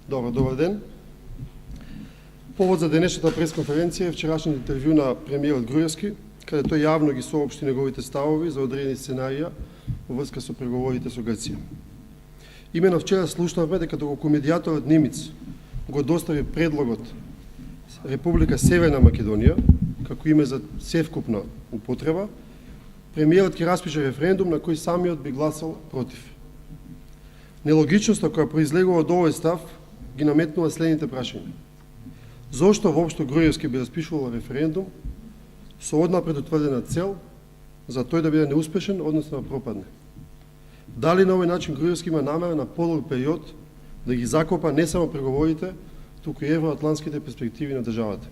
Добар ден. Повод за денешната пресконференција е вчерашниот интервју на премиерот Груевски, каде тој јавно ги соопшти неговите ставови за одредени сценарија во врска со преговорите со Грција. Имено вчера слушнавме дека доколку медијаторот Немец го достави предлогот Република Северна Македонија, како име за севкупна употреба, премиерот ќе распише референдум на кој самиот би гласал против. Нелогичноста која произлегува од овој став ги наметнува следните прашања. Зошто воопшто Груевски би распишувал референдум со однапред утврдена цел за тој да биде неуспешен, односно да пропадне? Дали на овој начин Груевски има намера на подолг период да ги закопа не само преговорите, туку и евроатлантските перспективи на државата?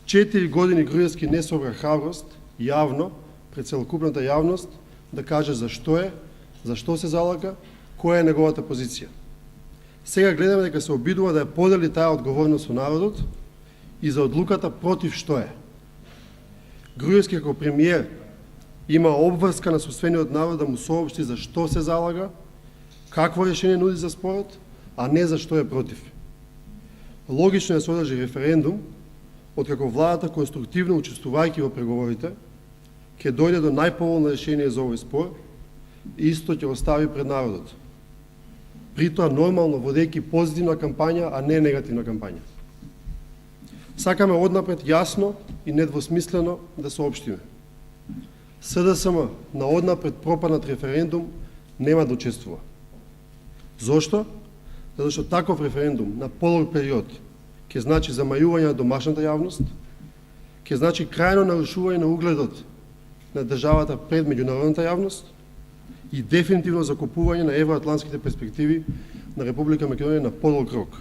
4 години Груевски не собра храброст јавно пред целокупната јавност да каже зашто се залага, која е неговата позиција. Сега гледаме дека се обидува да ја подели таа одговорност со народот и за одлуката против што е. Груевски како премиер има обврска на собствениот народ да му соопшти за што се залага, какво решение нуди за спорот, а не за што е против. Логично е да се одржи референдум, откако владата конструктивно учествувајќи во преговорите, ќе дојде до најповолно решение за овој спор и исто ќе остави пред народот. При тоа нормално водејќи позитивна кампања, а не негативна кампања. Сакаме однапред јасно и недвосмислено да соопштиме. СДСМ на однапред пропаднат референдум нема да учествува. Зошто? Затоа што таков референдум на подолг период ќе значи замајување на домашната јавност, ќе значи крајно нарушување на угледот на државата пред меѓународната јавност и дефинитивно закупување на евроатлантските перспективи на Република Македонија на подолг рок.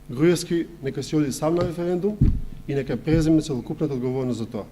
Груевски нека се оди сам на референдум и нека преземе целокупната одговорност за тоа.